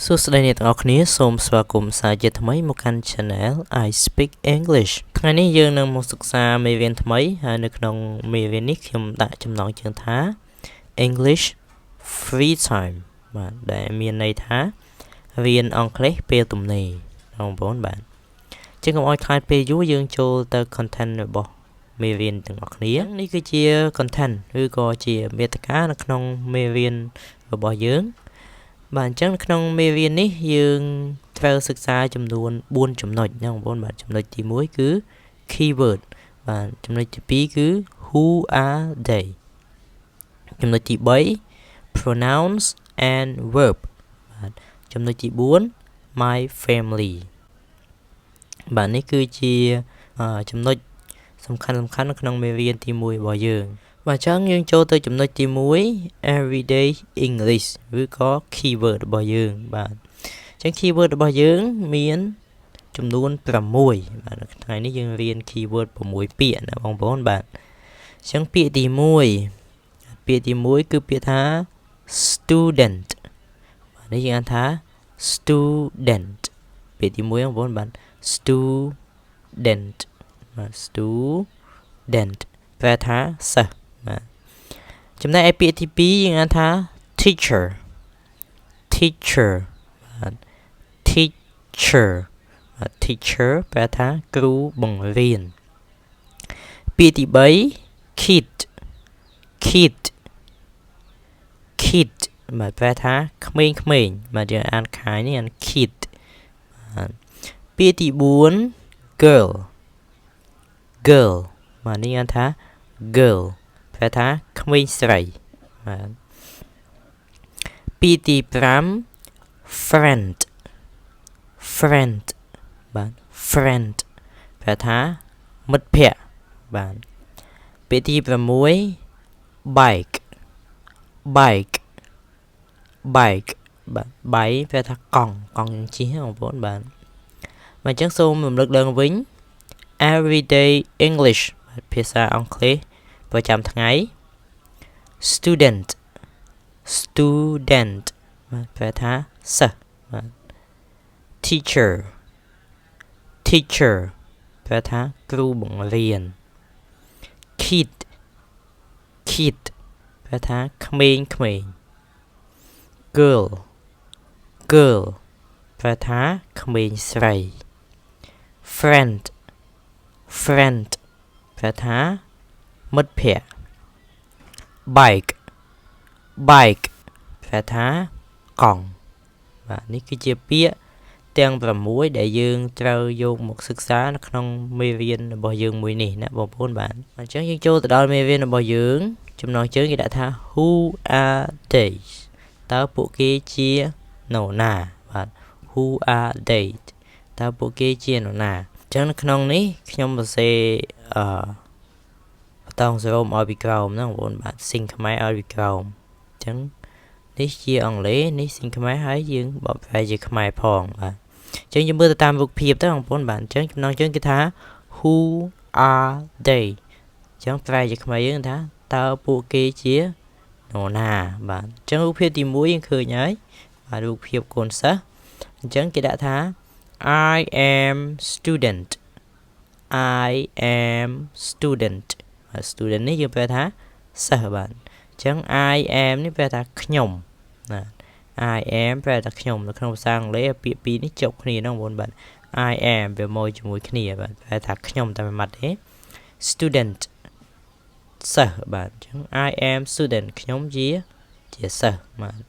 សួស្តីអ្នកទាំងអស់គ្នាសូមស្វាគមន៍សាជាថ្មីមកកាន់ Channel I Speak English ថ្ងៃនេះយើងនឹងមកសិក្សាមេរៀនថ្មីហើយនៅក្នុងមេរៀននេះខ្ញុំដាក់ចំណងជើងថា English Free Time បាទដែលមានន័យថារៀនអង់គ្លេសពេលទំនេរបងប្អូនបាទជាងកុំឲ្យខ្លាចពេលយូរយើងចូលទៅ content របស់មេរៀនទាំងអស់គ្នានេះគឺជា content ឬក៏ជាមាតិកានៅក្នុងមេរៀនរបស់យើងបាទអញ្ចឹងក្នុងមេរៀននេះយើងត្រូវសិក្សាចំនួន4ចំណុចណាបងប្អូនបាទចំណុចទី1គឺ keyword បាទចំណុចទី2គឺ who are they ចំណុចទី3 pronouns and verb បាទចំណុចទី4 my family បាទនេះគឺជាចំណុចសំខាន់នៅក្នុងមេរៀនទី1របស់យើងបាទអញ្ចឹងយើងចូលទៅចំណុចទី1 everyday English ឬក៏ keyword របស់យើងបាទអញ្ចឹង keyword របស់យើងមានចំនួន6បាទនៅថ្ងៃនេះយើងរៀន keyword 6ពាក្យណាបងប្អូនបាទអញ្ចឹងពាក្យទី1គឺពាក្យថា student បាទនេះយើងអានថា student ពាក្យទី1បងប្អូនបាទ student បាទ student ប្រែថាសិស្សបាទចំណែកឯពាក្យទី2យើងអានថា teacher បាទ teacher បាទ teacher ប្រែថាគ្រូបង្រៀនពាក្យទី3 kid បាទប្រែថាក្មេងៗបាទយើងអានខាយនេះអាន kid បាទពាក្យទី4 girl បាទនេះអានថា girl ប្រែថាក្មេងស្រីបាទពាក្យទី5 friend បាទ friend ប្រែថាមិត្តភក្តិបាទពាក្យទី6 bike បាទ bike ប្រែថាកង់យើងជិះបងប្អូនបាទអញ្ចឹងសូមរំលឹកឡើងវិញ everyday English ភាសាអង់គ្លេសប្រចាំថ្ងៃ student បាទប្រែថាសិស្សបាទ teacher ប្រែថាគ្រូបង្រៀន kid ប្រែថាក្មេងgirl ប្រែថាក្មេងស្រី friend ប្រែថាមិត្តភក្តិ bike ប្រែថាកង់បាទនេះគឺជាពាក្យទាំង6ដែលយើងត្រូវយកមកសិក្សានៅក្នុងមេរៀនរបស់យើងមួយនេះណាបងប្អូនបាទអញ្ចឹងយើងចូលទៅដល់មេរៀនរបស់យើងចំណងជើងគេដាក់ថា who are they តើពួកគេជានរណាបាទ who are they តើពួកគេជានរណាអញ្ចឹងនៅក្នុងនេះខ្ញុំសរសេរបតងសរោមឲ្យពីក្រោមណាបងប្អូនបាទសិង្ហខ្មែរឲ្យពីក្រោមអញ្ចឹងនេះជាអង់គ្លេសនេះសិង្ហខ្មែរហើយយើងបកប្រែជាខ្មែរផងបាទអញ្ចឹងយើងមើលទៅតាមរូបភាពទៅបងប្អូនបាទអញ្ចឹងចំណងជើងគឺថា who are they អញ្ចឹងប្រែជាខ្មែរយើងថាតើពួកគេជានរណាបាទអញ្ចឹងរូបភាពទី1យើងឃើញហើយបាទរូបភាពកូនសិស្សអញ្ចឹងគេដាក់ថា I am student បាទ student នេះយើងប្រែថាសិស្សបាទអញ្ចឹង I am នេះប្រែថាខ្ញុំណា I am ប្រែថាខ្ញុំនៅក្នុងភាសាអង់គ្លេសពាក្យពីរនេះចុះគ្នាណាបងប្អូនបាទ I am វាមកជាមួយគ្នាបាទប្រែថាខ្ញុំតែមួយម៉ាត់ទេ student សិស្សបាទអញ្ចឹង I am student ខ្ញុំជាសិស្សបាទ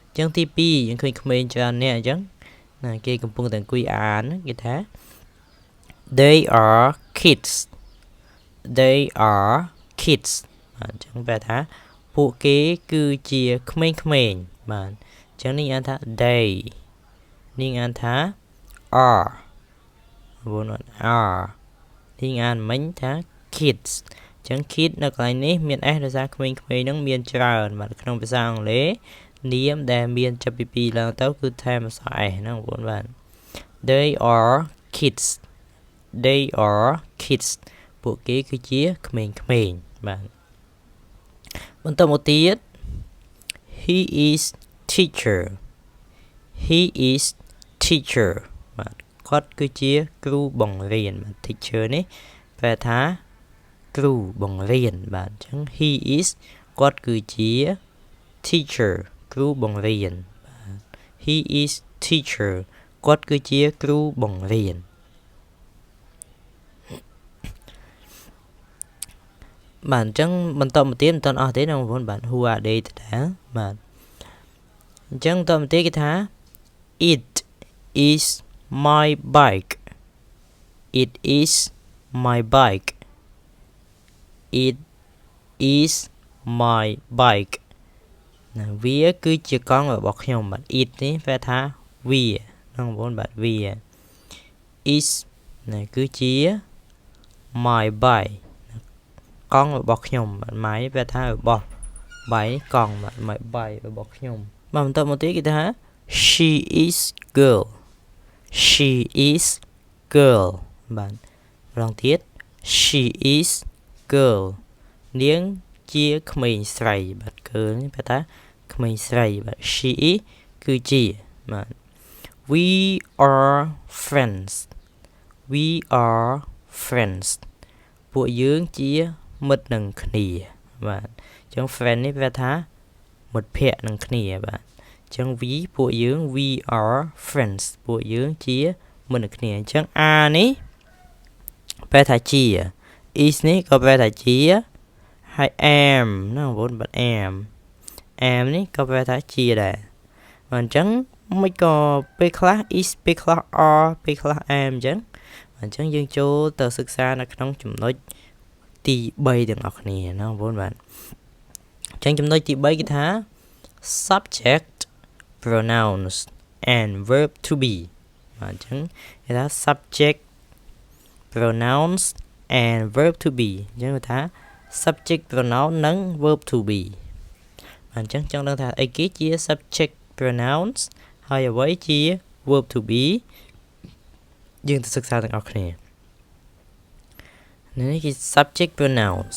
អញ្ចឹងទី2យើងឃើញក្មេងច្រើនអ្នកអញ្ចឹងណាគេកំពុងតែអង្គុយអានគេថា they are kids បាទអញ្ចឹងប្រែថាពួកគេគឺជាក្មេងបាទអញ្ចឹងនេះអានថា they នេះអានថា are បងប្អូន are នេះអានមិញថា kids អញ្ចឹង kid នៅកន្លែងនេះមាន s ដោយសារក្មេងៗហ្នឹងមានច្រើនបាទក្នុងភាសាអង់គ្លេសនាមដែលមានចាប់ពី2ឡើងទៅគឺថែមអក្សរ s ហ្នឹងបងប្អូនបាទ they are kids ពួកគេគឺជាក្មេងបាទបន្តមកទៀត he is teacher he is teacher បាទគាត់គឺជាគ្រូបង្រៀនបាទ teacher នេះប្រែថាគ្រូបង្រៀនបាទអញ្ចឹង he is គាត់គឺជា teacher គ្រូបង្រៀនបាទ he is teacher គាត់គឺជាគ្រូបង្រៀនបាទអញ្ចឹងបន្តមកទៀតមិនទាន់អស់ទេណាបងប្អូនបាទ who are they ដដែលបាទអញ្ចឹងបន្តមកទៀតគេថា it is my bike it is my bike it is my bike ណាវាគឺជាកង់របស់ខ្ញុំបាទ it នេះប្រែថាវាណាបងប្អូនបាទវា is ណាគឺជា my bike កង់របស់ខ្ញុំបាទ my ប្រែថារបស់ bike កង់បាទ my bike របស់ខ្ញុំបាទបន្តមកទៀតគេថា she is girl she is girl បាទម្ដងទៀត she is girl នាងជាក្មេងស្រីបាទ girl នេះប្រែថាក្មេងស្រីបាទ she is គឺជាបាទ we are friends we are friends ពួកយើងជាមិត្តនឹងគ្នាបាទអញ្ចឹង friend នេះប្រែថាមិត្តភក្តិនឹងគ្នាបាទអញ្ចឹង ពួកយើង we are friends ពួកយើងជាមិត្តនឹងគ្នាអញ្ចឹង are នេះប្រែថាជា is នេះក៏ប្រែថាជាហើយ am ណាបងប្អូនបាទ am នេះក៏ប្រែថាជាដែរបាទអញ្ចឹងមិនក៏ពេលខ្លះ is ពេលខ្លះ are ពេលខ្លះ am អញ្ចឹងអញ្ចឹងយើងចូលទៅសិក្សានៅក្នុងចំណុចទី3ទាំងអស់គ្នាណាបងប្អូនបាទអញ្ចឹងចំណុចទី3គេថា subject pronouns and verb to be បាទអញ្ចឹងគេថា subject pronouns and verb to be អញ្ចឹងគេថា subject pronoun និង verb to be បាទអញ្ចឹងចង់ដឹងថាអីគេជា subject pronouns ហើយអ្វីជា verb to be យើងទៅសិក្សាទាំងអស់គ្នានេះគឺ subject pronouns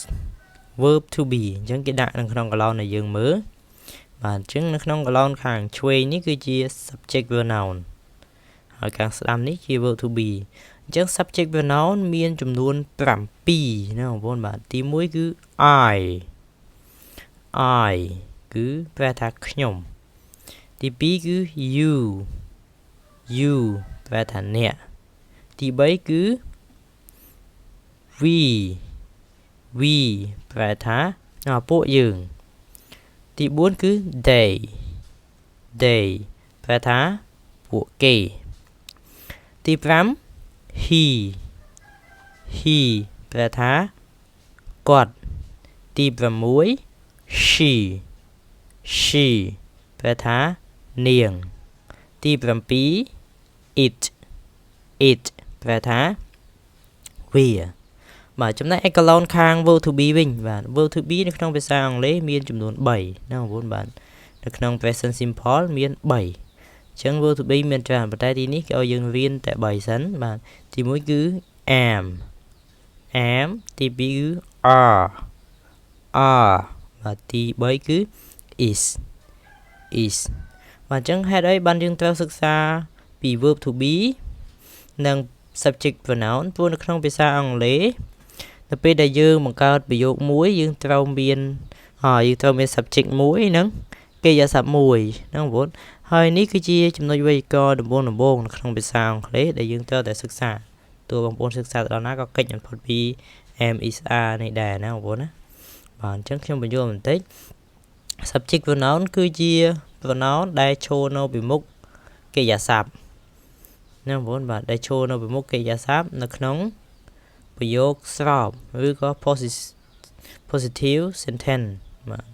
verb to be អញ្ចឹងគេដាក់នៅក្នុងកឡោនដែលយើងមើលបាទអញ្ចឹងនៅក្នុងកឡោនខាងឆ្វេងនេះគឺជា subject pronoun ហើយខាងស្ដាំនេះជា verb to be អញ្ចឹង subject pronoun មានចំនួន7ណាបងប្អូនបាទទី1គឺ I គឺប្រែថាខ្ញុំទី2គឺ you ប្រែថាអ្នកទី3គឺ we ប្រែថាពួកយើងទី4គឺ they ប្រែថាពួកគេទី5 he ប្រែថាគាត់ទី6 she ប្រែថានាងទី7 it ប្រែថាវាបាទចំណែកឯកឡោនខាង verb to be វិញបាទ verb to be នៅក្នុងភាសាអង់គ្លេសមានចំនួន3ណាបងប្អូនបាទនៅក្នុង present simple មាន3អញ្ចឹង verb to be មានច្រើនប៉ុន្តែទីនេះគេឲ្យយើងរៀនតែ3សិនបាទទី1គឺ am ទី2គឺ are បាទទី3គឺ is បាទអញ្ចឹងហេតុអីបានយើងត្រូវសិក្សាពី verb to be និង subject pronoun ព្រោះនៅក្នុងភាសាអង់គ្លេសដល់ពេលដែលយើងបង្កើតប្រយោគមួយយើងត្រូវមាន subject មួយនិងកិរិយាសព្ទមួយណាបងប្អូនហើយនេះគឺជាចំណុចវេយ្យាករណ៍ដំបូងនៅក្នុងភាសាអង់គ្លេសដែលយើងត្រូវតែសិក្សាតើបងប្អូនសិក្សាទៅដល់ណាក៏កិច្ចមិនផុតពី am is are នេះដែរណាបងប្អូនណាបាទអញ្ចឹងខ្ញុំបញ្យល់បន្តិច subject pronoun គឺជា pronoun ដែលឈរនៅពីមុខកិរិយាសព្ទណាបងប្អូនបាទដែលឈរនៅពីមុខកិរិយាសព្ទនៅក្នុងប្រយោគស្របឬក៏ positive sentence បាទ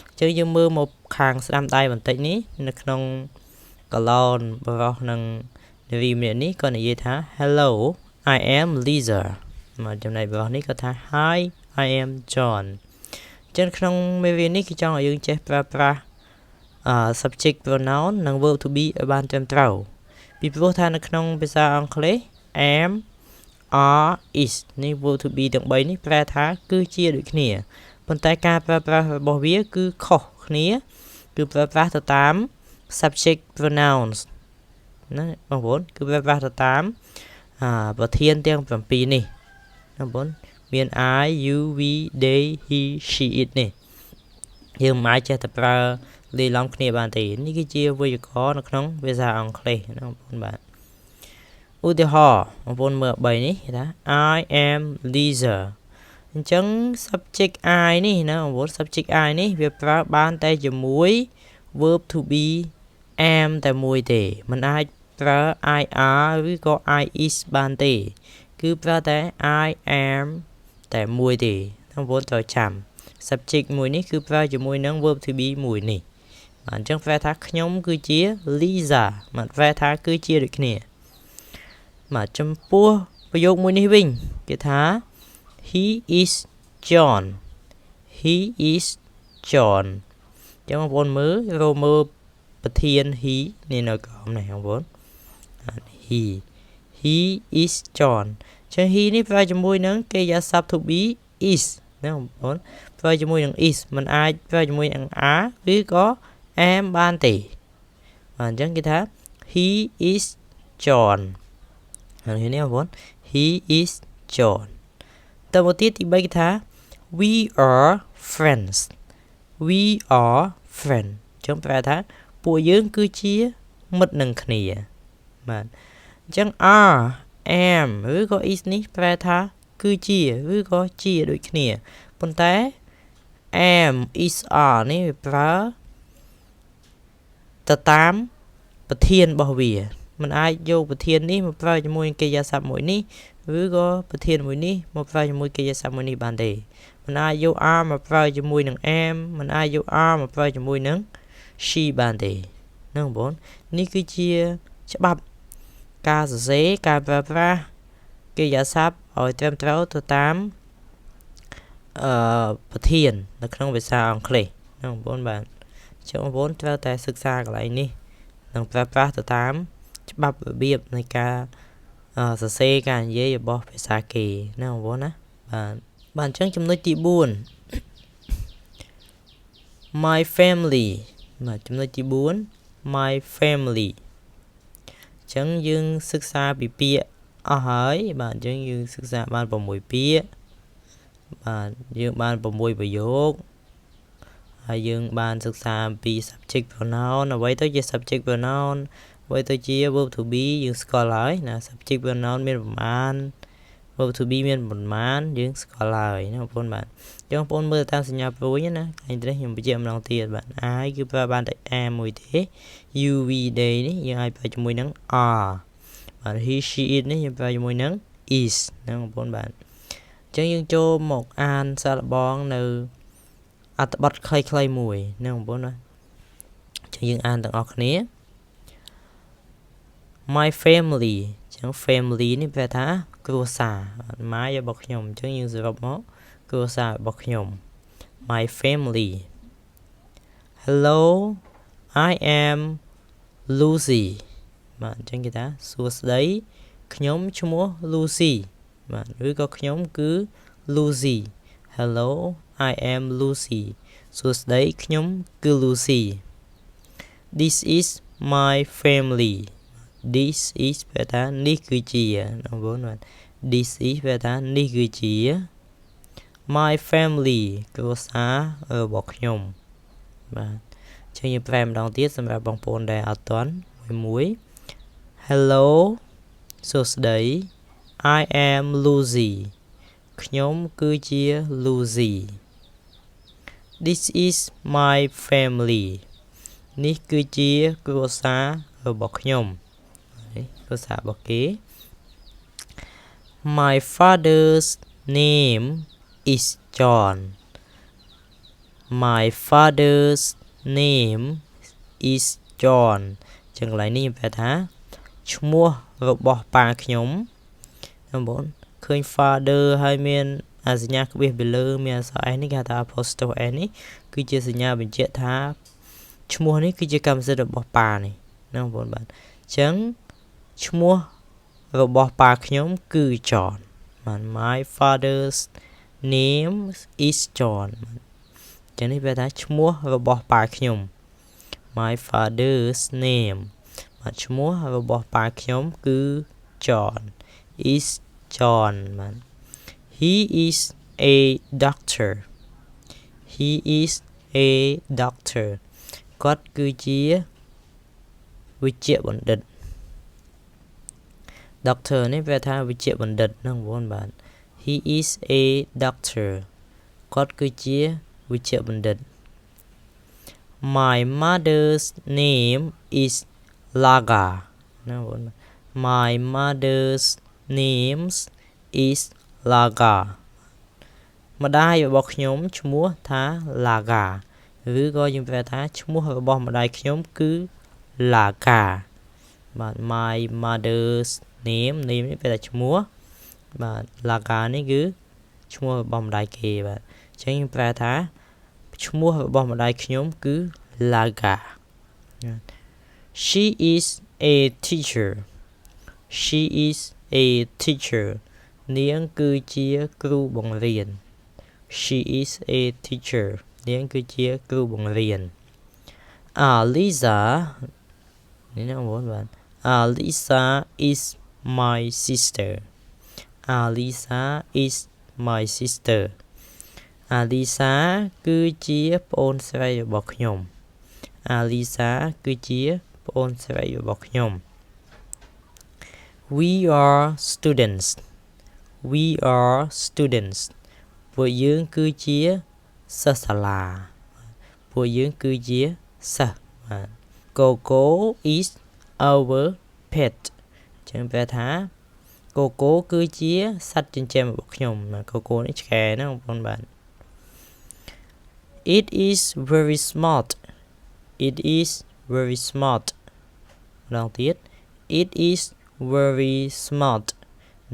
អញ្ចឹងយើងមើលមកខាងស្ដាំដៃបន្តិចនេះនៅក្នុងកឡោនបរោះនិងនារីម្នាក់នេះក៏និយាយថា hello I am Lisa មកចំណែកបរោះនេះក៏ថា hi I am John អញ្ចឹងក្នុងមេរៀននេះគេចង់ឲ្យយើងចេះប្រើប្រាស់subject pronoun និង verb to be ឲ្យបានត្រឹមត្រូវពីព្រោះថានៅក្នុងភាសាអង់គ្លេស am are is នេះ verb to be ទាំង3នេះប្រែថាគឺជាដូចគ្នាប៉ុន្តែការប្រើប្រាស់របស់វាគឺខុសគ្នាគឺប្រើប្រាស់ទៅតាម subject pronouns ណាបងប្អូនគឺប្រើប្រាស់ទៅតាមប្រធានទាំង7នេះបងប្អូនមាន I you we they he she it នេះយើងមិនអាចចេះតែប្រើលាយឡំគ្នាបានទេនេះគឺជាវេយ្យាករណ៍នៅក្នុងភាសាអង់គ្លេសណាបងប្អូនបាទឧទាហរណ៍បងប្អូនមើល3នេះថា I am Lisa អញ្ចឹង subject I នេះណាបងប្អូន subject I នេះវាប្រើបានតែជាមួយ verb to be am តែមួយទេមិនអាចប្រើ I are ឬក៏ I is បានទេគឺប្រើតែ I am តែមួយទេបងប្អូនត្រូវចាំ subject មួយនេះគឺប្រើជាមួយនឹង verb to be មួយនេះបាទអញ្ចឹងប្រែថាខ្ញុំគឺជា Lisa បាទប្រែថាគឺជាដូចគ្នាបាទចំពោះប្រយោគមួយនេះវិញគេថា he is John he is John អញ្ចឹងបងប្អូនមើលប្រធាន he នេះនៅក្រោមនេះបងប្អូន he is John អញ្ចឹង he នេះប្រើជាមួយនឹងកិរិយាសព្ទ to be is ណាបងប្អូនប្រើជាមួយនឹង is មិនអាចប្រើជាមួយនឹង are ឬក៏ am បានទេបាទអញ្ចឹងគេថា he is John ហើយនេះបងប្អូន he is John តើមកទៀតទី3គេថា we are friends we are friends អញ្ចឹងប្រែថាពួកយើងគឺជាមិត្តនឹងគ្នាបាទអញ្ចឹង are am ឬក៏ is នេះប្រែថាគឺជាឬក៏ជាដូចគ្នាប៉ុន្តែ am is are នេះវាប្រើទៅតាមប្រធានរបស់វាមិនអាចយកប្រធាននេះមកប្រើជាមួយកិរិយាសព្ទមួយនេះឬក៏ប្រធានមួយនេះមកប្រើជាមួយកិរិយាសព្ទមួយនេះបានទេមិនអាចយក are មកប្រើជាមួយនឹង am មិនអាចយក are មកប្រើជាមួយនឹង she បានទេណាបងប្អូននេះគឺជាច្បាប់ការសរសេរការប្រើប្រាស់កិរិយាសព្ទឲ្យត្រឹមត្រូវទៅតាមប្រធាននៅក្នុងភាសាអង់គ្លេសណាបងប្អូនបាទចុះបងប្អូនត្រូវតែសិក្សាកន្លែងនេះនិងប្រើប្រាស់ទៅតាមច្បាប់របៀបនៃការសរសេរការនិយាយរបស់ភាសាគេណាបងប្អូនណាបាទអញ្ចឹងចំណុចទី4 my family បាទចំណុចទី4 my family អញ្ចឹងយើងសិក្សាពីពាក្យអស់ហើយបាទអញ្ចឹងយើងសិក្សាបាន6ពាក្យបាទយើងបាន6ប្រយោគហើយយើងបានសិក្សាអំពី subject pronoun អ្វីទៅជា subject pronoun អ្វីទៅជា verb to be យើងស្គាល់ហើយណា subject pronoun មានប្រមាណ verb to be មានប្រមាណយើងស្គាល់ហើយណាបងប្អូនបាទអញ្ចឹងបងប្អូនមើលតាមសញ្ញាព្រួយណាខាងនេះខ្ញុំបញ្ជាក់ម្ដងទៀតបាទ I គឺប្រើបានតែ am មួយទេ you we they នេះយើងអាចប្រើជាមួយនឹង are បាទ he she it នេះយើងប្រើជាមួយនឹង is ណាបងប្អូនបាទអញ្ចឹងយើងចូលមកអានសាកល្បងនៅអត្ថបទខ្លីៗមួយណាបងប្អូនបាទអញ្ចឹងយើងអានទាំងអស់គ្នា my family អញ្ចឹង family នេះប្រែថាគ្រួសារ my របស់ខ្ញុំអញ្ចឹងយើងសរុបមកគ្រួសាររបស់ខ្ញុំ my family hello I am Lucy បាទអញ្ចឹងគេថាសួស្តីខ្ញុំឈ្មោះ Lucy បាទឬក៏ខ្ញុំគឺ Lucy hello I am Lucy សួស្តីខ្ញុំគឺ Lucy this is my family this is ប្រែថានេះគឺជាបងប្អូនបាទ this is ប្រែថានេះគឺជា my family គ្រួសាររបស់ខ្ញុំបាទអញ្ចឹងយើងប្រែម្ដងទៀតសម្រាប់បងប្អូនដែលអត់ទាន់មួយ hello សួស្តី I am Lucy ខ្ញុំគឺជា Lucy this is my family នេះគឺជាគ្រួសាររបស់ខ្ញុំគ្រួសាររបស់គេ my father's name is John my father's name is John ចឹងកន្លែងនេះប្រែថាឈ្មោះរបស់ប៉ាខ្ញុំបងប្អូនឃើញ father ហើយមានសញ្ញាក្បៀសពីលើមានអក្សរ s នេះគេហៅថា apostrophe s នេះគឺជាសញ្ញាបញ្ជាក់ថាឈ្មោះនេះគឺជាកម្មសិទ្ធិរបស់ប៉ានេះណាបងប្អូនបាទអញ្ចឹងឈ្មោះរបស់ប៉ាខ្ញុំគឺ John បាទ my father's name is John អញ្ចឹងនេះប្រែថាឈ្មោះរបស់ប៉ាខ្ញុំ my father's name ឈ្មោះរបស់ប៉ាខ្ញុំគឺ John is John បាទ he is a doctor he is a doctor គាត់គឺជាវិជ្ជបណ្ឌិត doctor នេះប្រែថាវិជ្ជបណ្ឌិតហ្នឹងបងបាទ he is a doctor គាត់គឺជាវិជ្ជបណ្ឌិត my mother's name is Laga ណាបង my mother's name is Laga ម្ដាយរបស់ខ្ញុំឈ្មោះថា Laga ឬក៏យើងប្រែថាឈ្មោះរបស់ម្ដាយខ្ញុំគឺ Laga បាទ my mother's name នេះប្រែថាឈ្មោះបាទ Laga នេះគឺឈ្មោះរបស់ម្ដាយគេបាទអញ្ចឹងយើងប្រែថាឈ្មោះរបស់ម្ដាយខ្ញុំគឺ Laga she is a teacher she is a teacher នាងគឺជាគ្រូបង្រៀន she is a teacher នាងគឺជាគ្រូបង្រៀន Lisa នេះណាបងបាទ Lisa is my sister Lisa is my sister Lisa គឺជាប្អូនស្រីរបស់ខ្ញុំ Lisa គឺជាប្អូនស្រីរបស់ខ្ញុំ We are students we are students ពួកយើងគឺជាសិស្សសាលាពួកយើងគឺជាសិស្សបាទ Coco is our pet ចឹងប្រែថា Coco គឺជាសត្វចិញ្ចឹមរបស់ខ្ញុំ Coco នេះឆ្កែណាបងប្អូនបាទ It is very smart it is very smart ម្ដងទៀត it is very smart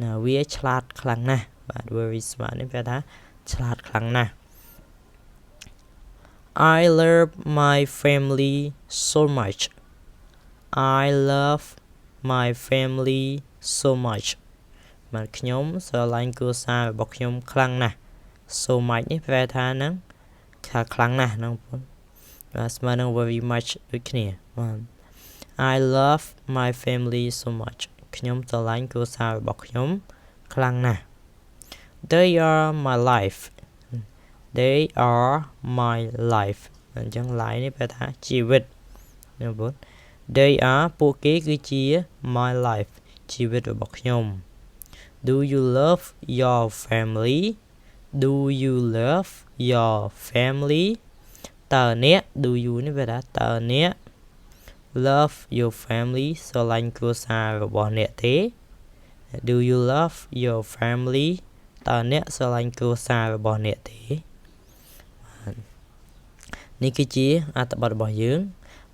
ណាវាឆ្លាតខ្លាំងណាស់បាទ very smart នេះប្រែថាឆ្លាតខ្លាំងណាស់ I love my family so much I love my family so much បាទខ្ញុំស្រឡាញ់គ្រួសាររបស់ខ្ញុំខ្លាំងណាស់ so much នេះប្រែថាហ្នឹងថាខ្លាំងណាស់ហ្នឹងបងបាទស្មើនឹង very much ដូចគ្នាបាទ I love my family so much ខ្ញុំស្រឡាញ់គ្រួសាររបស់ខ្ញុំខ្លាំងណាស់ They are my life They are my life អញ្ចឹង life នេះប្រែថាជីវិតណាបង They are ពួកគេគឺជា my life ជីវិតរបស់ខ្ញុំ Do you love your family Do you love your family តើអ្នក Do you នេះប្រែថាតើអ្នក love your family ស្រឡាញ់គ្រួសាររបស់អ្នកទេ Do you love your family តើអ្នកស្រឡាញ់គ្រួសាររបស់អ្នកទេនេះគឺជាអត្ថបទរបស់យើង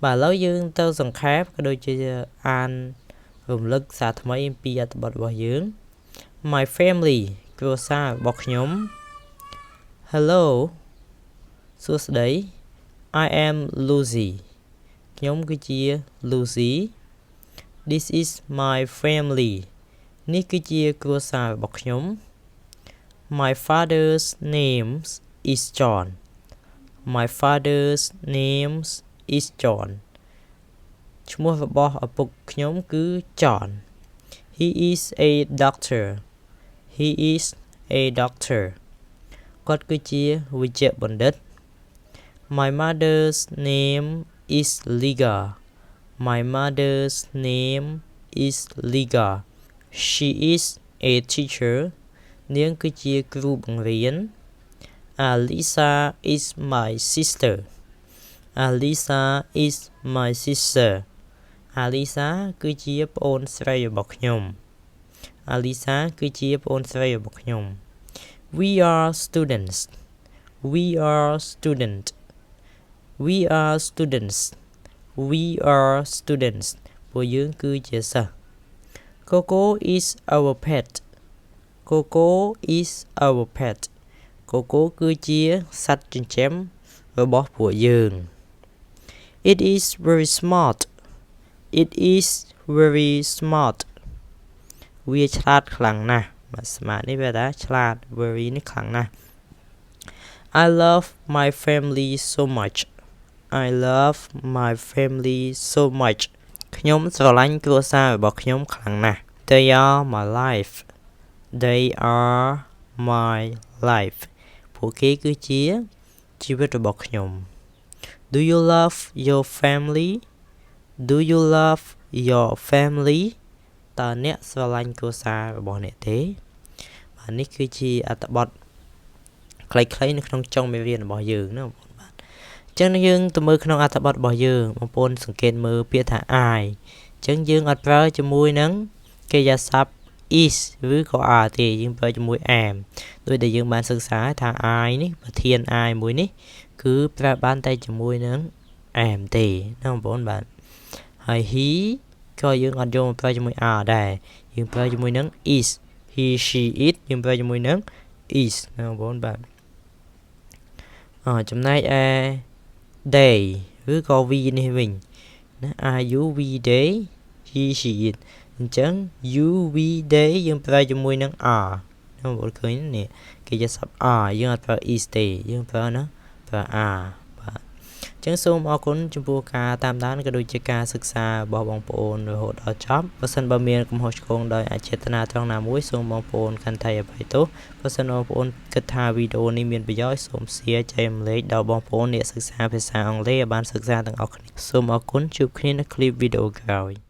បាទឥឡូវយើងទៅសង្ខេបក៏ដូចជាអានរំលឹកសារថ្មីពីអត្ថបទរបស់យើង My family គ្រួសាររបស់ខ្ញុំ Hello សួស្តី I am Lucy ខ្ញុំគឺជា Lucy This is my family នេះគឺជាគ្រួសាររបស់ខ្ញុំ My father's name is John My father's name is John ឈ្មោះរបស់ឪពុកខ្ញុំគឺ John He is a doctor He is a doctor គាត់គឺជាវិជ្ជបណ្ឌិត My mother's name is Liga My mother's name is Liga She is a teacher នាងគឺជាគ្រូបង្រៀន Lisa is my sister Lisa is my sister Lisa គឺជាប្អូនស្រីរបស់ខ្ញុំ Lisa គឺជាប្អូនស្រីរបស់ខ្ញុំ We are students We are student We are students We are students ពួកយើងគឺជាសិស្ស Coco is our pet Coco is our pet Coco គឺជាសត្វចិញ្ចឹមរបស់ពួកយើង It is very smart It is very smart វាឆ្លាតខ្លាំងណាស់បាទ smart នេះវាថាឆ្លាត very នេះខ្លាំងណាស់ I love my family so much I love my family so much ខ្ញុំស្រឡាញ់គ្រួសាររបស់ខ្ញុំខ្លាំងណាស់ They are my life They are my life ពួកគេគឺជាជីវិតរបស់ខ្ញុំ Do you love your family Do you love your family តើអ្នកស្រឡាញ់គ្រួសាររបស់អ្នកទេបាទនេះគឺជាអត្ថបទខ្លីៗនៅក្នុងចុងមេរៀនរបស់យើងណាបងប្អូនបាទអញ្ចឹងយើងទៅមើលក្នុងអត្ថបទរបស់យើងបងប្អូនសង្កេតមើលពាក្យថា I អញ្ចឹងយើងអត់ប្រើជាមួយនឹងកិរិយាសព្ទ is ឬក៏ are ទេយើងប្រើជាមួយ am ដោយដែលយើងបានសិក្សាថា I នេះប្រធាន I មួយនេះគឺប្រើបានតែជាមួយនឹង am ទេណាបងប្អូនបាទហើយ he ក៏យើងអត់យកមកប្រើជាមួយ are ដែរយើងប្រើជាមួយនឹង is he she it យើងប្រើជាមួយនឹង is ណាបងប្អូនបាទចំណែកឯ they ឬក៏ we នេះវិញណា are you we they he she it អញ្ចឹង you we they យើងប្រើជាមួយនឹង are ណាបងប្អូនឃើញនេះគេយកសព្ទ are យើងអត់ប្រើ is ទេយើងប្រើណាប្រើ are បាទអញ្ចឹងសូមអរគុណចំពោះការតាមដានក៏ដូចជាការសិក្សារបស់បងប្អូនរហូតដល់ចប់បើសិនបើមានកំហុសឆ្គងដោយអចេតនាត្រង់ណាមួយសូមបងប្អូនខន្តីអភ័យទោសបើសិនបងប្អូនគិតថាវីដេអូនេះមានប្រយោជន៍សូម share ចែករំលែកដល់បងប្អូនអ្នកសិក្សាភាសាអង់គ្លេសឲ្យបានសិក្សាទាំងអស់គ្នាសូមអរគុណជួបគ្នានៅ clip វីដេអូក្រោយ